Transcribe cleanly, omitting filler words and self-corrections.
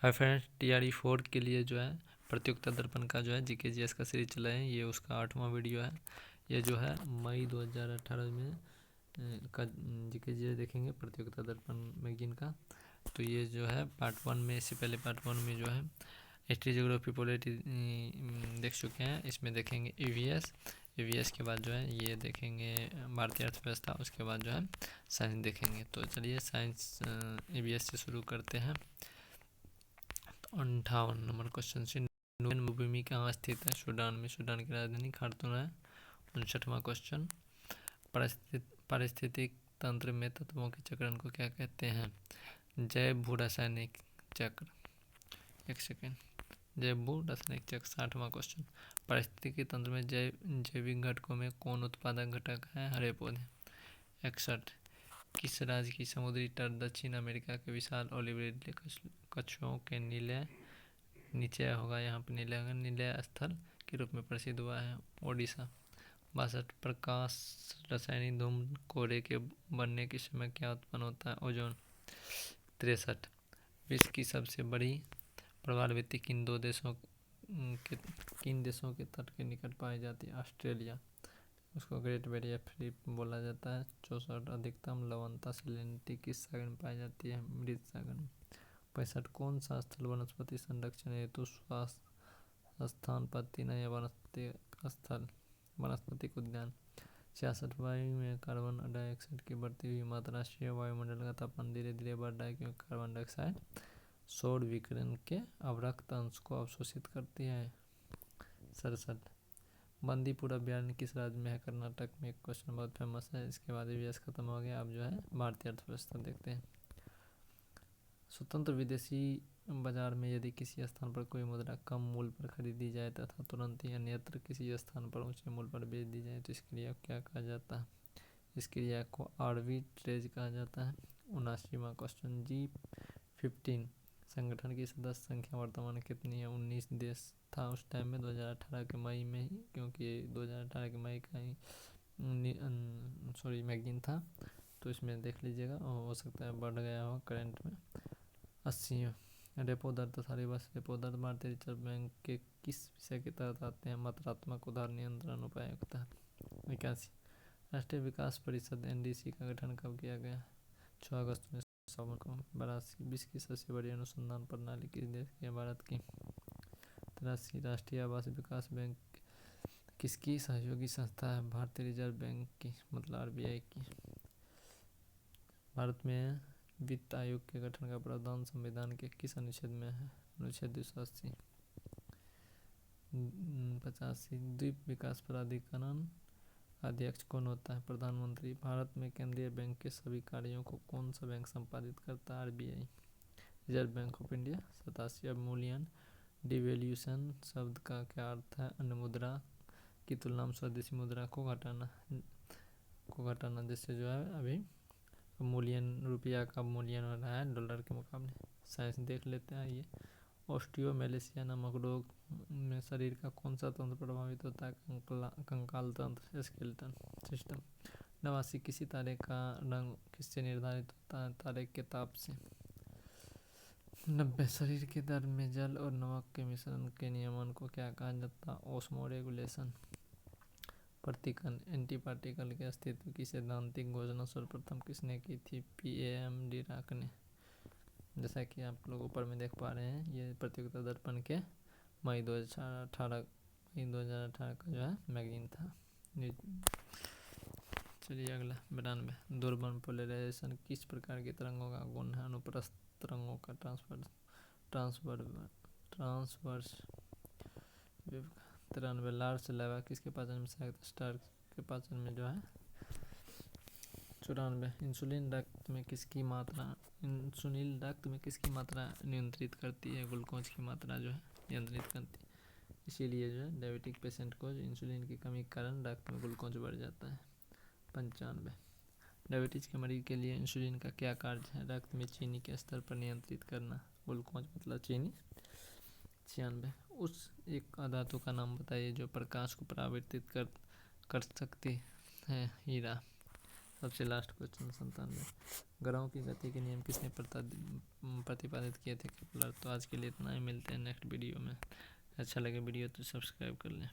Hi friends, TRE 4 के लिए जो है प्रतियोगिता दर्पण का जो है जीके जीएस का सीरीज चला है। ये उसका 8वां वीडियो है। ये जो है मई 2018 में का जीके जीएस देखेंगे प्रतियोगिता दर्पण मैगजीन का। तो ये जो है पार्ट 1 में, इससे पहले पार्ट 1 में जो है हिस्ट्री, ज्योग्राफी, पॉलिटी देख चुके हैं। इसमें देखेंगे ईवीएस के बाद जो है ये देखेंगे भारतीय अर्थव्यवस्था। उसके बाद जो है साइंस देखेंगे। तो चलिए साइंस ईवीएस से शुरू करते हैं। 58 नंबर क्वेश्चन से, नुबियन भूमि कहाँ स्थित है? सूडान में। सूडान की राजधानी खार्तूम है। 59वां क्वेश्चन, पारिस्थितिक तंत्र में तत्वों के चक्रण को क्या कहते हैं? जैव भू रासायनिक चक्र। एक सेकेंड, जैव भू रासायनिक चक्र। 60वां क्वेश्चन, पारिस्थितिकी तंत्र में जैविक घटकों में कौन उत्पादक घटक है? हरे पौधे। 61, किस राज्य की समुद्री तट दक्षिण अमेरिका के विशाल ओलिवरीय कछुओं के नीचे होगा, यहाँ पर नीले स्थल के रूप में प्रसिद्ध हुआ है? ओडिशा। 62, प्रकाश रासायनिक धूम कोहरे के बनने के समय क्या उत्पन्न होता है? ओजोन। 63, विश्व की सबसे बड़ी प्रवाल किन देशों के तट के निकट पाई जाती है? ऑस्ट्रेलिया। उसको ग्रेट बैरियर रीफ बोला जाता है। 64, अधिकतम लवणता सैलिनिटी किस सागर में पाई जाती है? मृत सागर में। 65, कौन सा स्थल वनस्पति संरक्षण हेतु स्थान पत्ती नहीं है? वनस्पतिक उद्यान। 66, वायु में कार्बन डाइऑक्साइड की बढ़ती हुई मात्रा से वायुमंडल का तापमान धीरे धीरे बढ़ रहा है क्योंकि कार्बन डाइऑक्साइड सौर विकिरण के अवरक्त अंश को अवशोषित करती है। 67, बंदीपुर अभयारण्य किस राज्य में है? कर्नाटक में। एक क्वेश्चन बहुत फेमस है। इसके बाद ईवीएस खत्म हो गया। अब जो है भारतीय अर्थव्यवस्था देखते हैं। स्वतंत्र विदेशी बाजार में यदि किसी स्थान पर कोई मुद्रा कम मूल्य पर खरीदी जाए तथा तुरंत ही अन्यत्र किसी स्थान पर ऊंचे मूल्य पर बेच दी जाए तो इस क्रिया को क्या कहा जाता है? इस क्रिया को आर्बिट्रेज कहा जाता है। 79वां क्वेश्चन, G15 संगठन की सदस्य संख्या वर्तमान कितनी है? 19 देश था उस टाइम में, 2018 के मई में ही, क्योंकि 2018 के मई का ही मैगजीन था। तो इसमें देख लीजिएगा, हो सकता है बढ़ गया हो करंट में। 80, रेपो दर तथा रिवर्स रेपो दर भारतीय रिजर्व बैंक के किस विषय के तहत आते हैं? मात्रात्मक उधार नियंत्रण उपायों के तहत। 81, राष्ट्रीय विकास परिषद NDC का गठन कब किया गया? 6 अगस्त 1952 को। 82, विश्व की सबसे बड़ी अनुसंधान प्रणाली किस देश की है? भारत की। 83, राष्ट्रीय आवास विकास बैंक किसकी सहयोगी संस्था है? भारतीय रिजर्व बैंक की, मतलब RBI की। भारत में वित्त आयोग के गठन का प्रावधान संविधान के किस अनुच्छेद में है? अनुच्छेद 280। 85, द्वीप विकास प्राधिकरण अध्यक्ष कौन होता है? प्रधानमंत्री। भारत में केंद्रीय बैंक के सभी कार्यों को कौन सा बैंक संपादित करता है? RBI, reserve bank of India. 87, अवमूल्यन डिवेल्यूशन शब्द का क्या अर्थ है? अन्य मुद्रा की तुलना में स्वदेशी मुद्रा को घटाना, जिससे जो है अभी मूल्यन, रुपया का मूल्यन हो रहा है डॉलर के मुकाबले। साइंस देख लेते हैं। ये ऑस्टियोमेलेसिया नामक रोग में शरीर का कौन सा तंत्र प्रभावित होता है? कंकाल तंत्र, स्केलेटन सिस्टम। 89, किसी तारे का रंग किससे निर्धारित होता है? तारे के ताप से। 90, शरीर के द्रव में जल और नमक के मिश्रण के नियमन को क्या कहा जाता है? ओस्मोरेगुलेशन। प्रतिकण एंटीपार्टिकल के अस्तित्व की सैद्धांतिक घोषणा सर्वप्रथम किसने की थी? PAM डिराक ने। जैसा कि आप लोग ऊपर में देख पा रहे हैं, ये प्रतियोगिता दर्पण के मई 2018 का जो है मैगजीन था। चलिए अगला 92, दुर्बल पोलराइजेशन किस प्रकार की तरंगों का गुण है? अनुप्रस्थ तरंगों का ट्रांसवर्स वेव। 93, लार्स लावा किसके पाचन में सहायक? स्टार्च के पाचन में जो है। 94, इंसुलिन रक्त में किसकी मात्रा नियंत्रित करती है? ग्लूकोज की मात्रा जो है नियंत्रित करती है। इसीलिए जो है डायबिटिक पेशेंट को इंसुलिन की कमी के कारण रक्त में ग्लूकोज बढ़ जाता है। 95, डायबिटीज के मरीज के लिए इंसुलिन का क्या कार्य है? रक्त में चीनी के स्तर पर नियंत्रित करना, ग्लूकोज मतलब चीनी। 96, उस एक अधातु का नाम बताइए जो प्रकाश को परावर्तित कर सकती है? हीरा। सबसे लास्ट क्वेश्चन 97, ग्रहों की गति के नियम किसने प्रतिपादित किए थे? केपलर। तो आज के लिए इतना ही, मिलते हैं नेक्स्ट वीडियो में। अच्छा लगे वीडियो तो सब्सक्राइब कर लें।